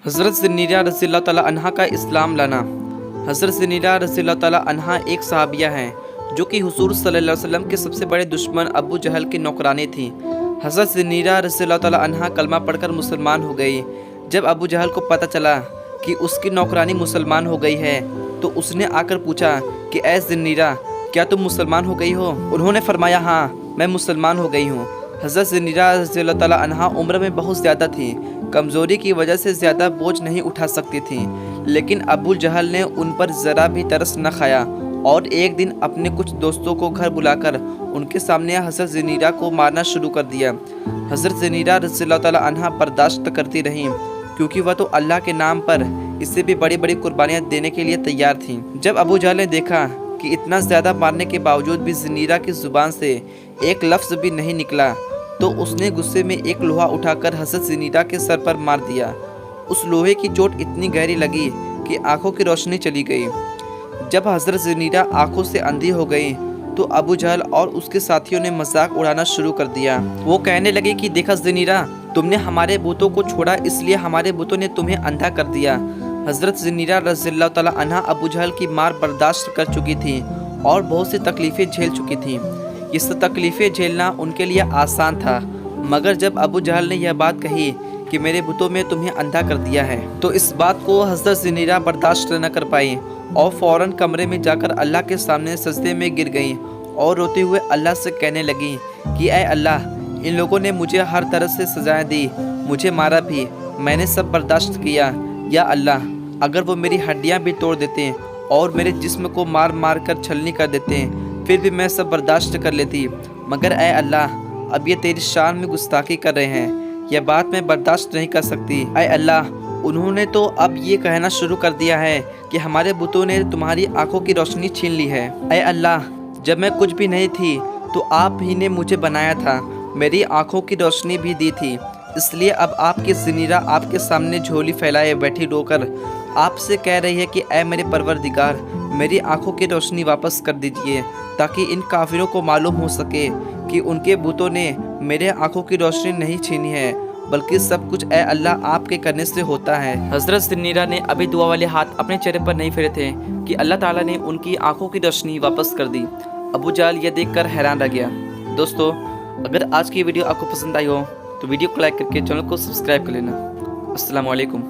हज़रत ज़न्नीरा रज़ियल्लाहु ताला अन्हा का इस्लाम लाना। हज़रत ज़न्नीरा रज़ियल्लाहु ताला अन्हा एक सहाबिया हैं जो कि हुज़ूर सल्लल्लाहु अलैहि वसल्लम के सबसे बड़े दुश्मन अबू जहल की नौकरानी थी। हज़रत ज़न्नीरा रज़ियल्लाहु ताला अन्हा कलमा पढ़कर मुसलमान हो गई। जब अबू जहल को पता चला कि उसकी नौकरानी मुसलमान हो गई है तो उसने आकर पूछा कि ऐ ज़न्नीरा, क्या तुम मुसलमान हो गई हो? उन्होंने फरमाया, हाँ मैं मुसलमान हो गई हूँ। हज़रत ज़न्नीरा रज़ियल्लाहु ताला अन्हा उम्र में बहुत ज़्यादा थी, कमज़ोरी की वजह से ज़्यादा बोझ नहीं उठा सकती थी, लेकिन अबू जहल ने उन पर ज़रा भी तरस न खाया और एक दिन अपने कुछ दोस्तों को घर बुलाकर उनके सामने हज़रत ज़न्नीरा को मारना शुरू कर दिया। हज़रत ज़न्नीरा रज़ियल्लाहु ताला अन्हा बर्दाश्त करती रहीं क्योंकि वह तो अल्लाह के नाम पर इससे भी बड़ी बड़ी कुर्बानियाँ देने के लिए तैयार थीं। जब अबू जहल ने देखा कि इतना ज़्यादा मारने के बावजूद भी ज़न्नीरा की ज़ुबान से एक लफ्ज़ भी नहीं निकला तो उसने गुस्से में एक लोहा उठाकर हज़रत ज़न्नीरा के सर पर मार दिया। उस लोहे की चोट इतनी गहरी लगी कि आंखों की रोशनी चली गई। जब हज़रत ज़न्नीरा आंखों से अंधी हो गई तो अबू जहल और उसके साथियों ने मजाक उड़ाना शुरू कर दिया। वो कहने लगे कि देखा ज़न्नीरा, तुमने हमारे बुतों को छोड़ा इसलिए हमारे बुतों ने तुम्हें अंधा कर दिया। हज़रत ज़न्नीरा रज़ियल्लाहु ताला अन्हा अबू जहल की मार बर्दाश्त कर चुकी थी और बहुत सी तकलीफ़ें झेल चुकी थीं। ये सब तकलीफ़ें झेलना उनके लिए आसान था, मगर जब अबू जहल ने यह बात कही कि मेरे बुतों में तुम्हें अंधा कर दिया है तो इस बात को हज़रत ज़न्नीरा बर्दाश्त न कर पाई और फ़ौरन कमरे में जाकर अल्लाह के सामने सजदे में गिर गई और रोते हुए अल्लाह से कहने लगी कि ऐ अल्लाह, इन लोगों ने मुझे हर तरह से सजाएं दी, मुझे मारा भी, मैंने सब बर्दाश्त किया। या अल्लाह, अगर वो मेरी हड्डियां भी तोड़ देते और मेरे जिस्म को मार मार कर छलनी कर देते फिर भी मैं सब बर्दाश्त कर लेती, मगर ऐ अल्लाह, अब ये तेरी शान में गुस्ताखी कर रहे हैं, यह बात मैं बर्दाश्त नहीं कर सकती। ऐ अल्लाह, उन्होंने तो अब ये कहना शुरू कर दिया है कि हमारे बुतों ने तुम्हारी आंखों की रोशनी छीन ली है। ऐ अल्लाह, जब मैं कुछ भी नहीं थी तो आप ही ने मुझे बनाया था, मेरी आंखों की रोशनी भी दी थी, इसलिए अब आपकी ज़न्नीरा आपके सामने झोली फैलाए बैठी रोकर आपसे कह रही है कि ऐ मेरे परवरदिगार, मेरी आंखों की रोशनी वापस कर दीजिए ताकि इन काफिरों को मालूम हो सके कि उनके बुतों ने मेरे आंखों की रोशनी नहीं छीनी है, बल्कि सब कुछ ऐ अल्लाह आपके करने से होता है। हज़रत ज़न्नीरा ने अभी दुआ वाले हाथ अपने चेहरे पर नहीं फेरे थे कि अल्लाह ताला ने उनकी आंखों की रोशनी वापस कर दी। अबू जहल यह देखकर हैरान रह गया। दोस्तों, अगर आज की वीडियो आपको पसंद आई हो तो वीडियो को लाइक करके चैनल को सब्सक्राइब कर लेना। अस्सलामु अलैकुम।